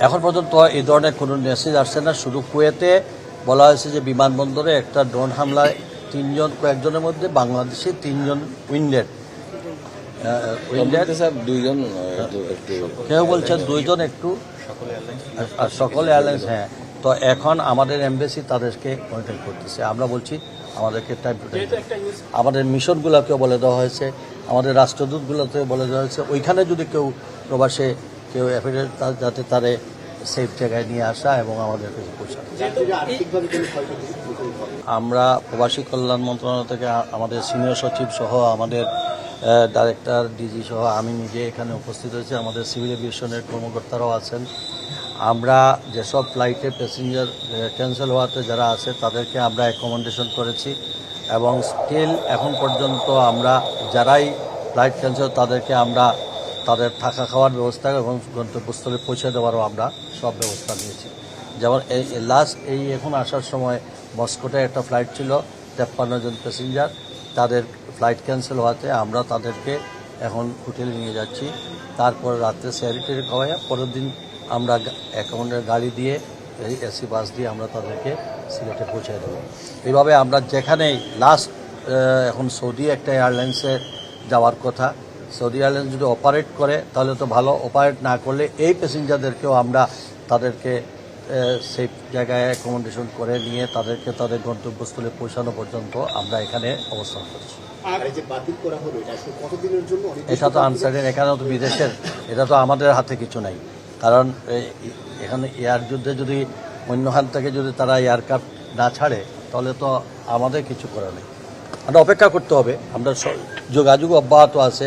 এখন পর্যন্ত এই ধরনের কোনো মেসেজ আসছে না। শুধু কুয়েতে বলা হয়েছে যে বিমানবন্দরে একটা ড্রোন হামলায় কয়েকজনের মধ্যে বাংলাদেশে 3 জন উইন্ডেড, দুইজন, কেউ বলছেন 2 জন, একটু আর সকল এয়ারলাইন্স। হ্যাঁ, তো এখন আমাদের এমবেসি তাদেরকে কন্ট্যাক্ট করতেছে। আমরা বলছি আমাদেরকে টাইম টু টাইম, আমাদের মিশনগুলোকেও বলে দেওয়া হয়েছে, আমাদের রাষ্ট্রদূতগুলোকেও বলে দেওয়া হয়েছে, ওইখানে যদি কেউ প্রবাসে কেউ অ্যাফিডেভিট যাতে তারে সেফ জায়গায় নিয়ে আসা এবং আমাদের কাছে পৌঁছানো। আমরা প্রবাসী কল্যাণ মন্ত্রণালয় থেকে আমাদের সিনিয়র সচিব সহ আমাদের ডাইরেক্টর, ডিজি সহ আমি নিজে এখানে উপস্থিত হয়েছি। আমাদের সিভিল এভিয়েশনের কর্মকর্তারাও আছেন। আমরা যেসব ফ্লাইটে প্যাসেঞ্জার ক্যান্সেল হওয়াতে যারা আছে তাদেরকে আমরা অ্যাকোমোডেশন করেছি এবং স্টিল এখন পর্যন্ত আমরা যারাই ফ্লাইট ক্যান্সেল তাদেরকে আমরা তাদের থাকা খাওয়ার ব্যবস্থা এবং গন্তব্যস্থলে পৌঁছে দেওয়ারও আমরা সব ব্যবস্থা নিয়েছি। যেমন এই এখন আসার সময় মস্কোতে একটা ফ্লাইট ছিল, 53 জন প্যাসেঞ্জার, তাদের ফ্লাইট ক্যান্সেল হওয়াতে আমরা তাদেরকে এখন হোটেলে নিয়ে যাচ্ছি। তারপর রাত্রে স্যারিটারি খাওয়াইয়া পরের দিন আমরা অ্যাকাউন্টের গাড়ি দিয়ে এসি বাস দিয়ে আমরা তাদেরকে সিলেটে পৌঁছে দেবো। এইভাবে আমরা যেখানেই লাস্ট এখন সৌদি একটা এয়ারলাইন্সে যাওয়ার কথা, সৌদি এয়ারলাইন্স যদি অপারেট করে তাহলে তো ভালো, অপারেট না করলে এই প্যাসেঞ্জারদেরকেও আমরা তাদেরকে সেফ জায়গায় অ্যাকোমোডেশন করে নিয়ে তাদেরকে তাদের গন্তব্যস্থলে পৌঁছানো পর্যন্ত আমরা এখানে অবস্থান করছি। এটা তো আনসার্টেন, এখানে তো বিদেশের, এটা তো আমাদের হাতে কিছু নাই। কারণ এখানে এয়ার যুদ্ধে যদি অন্য হাত থেকে যদি তারা এয়ারক্রাফট না ছাড়ে তাহলে তো আমাদের কিছু করার নেই, আমরা অপেক্ষা করতে হবে। আমরা যোগাযোগ অব্যাহত আছে।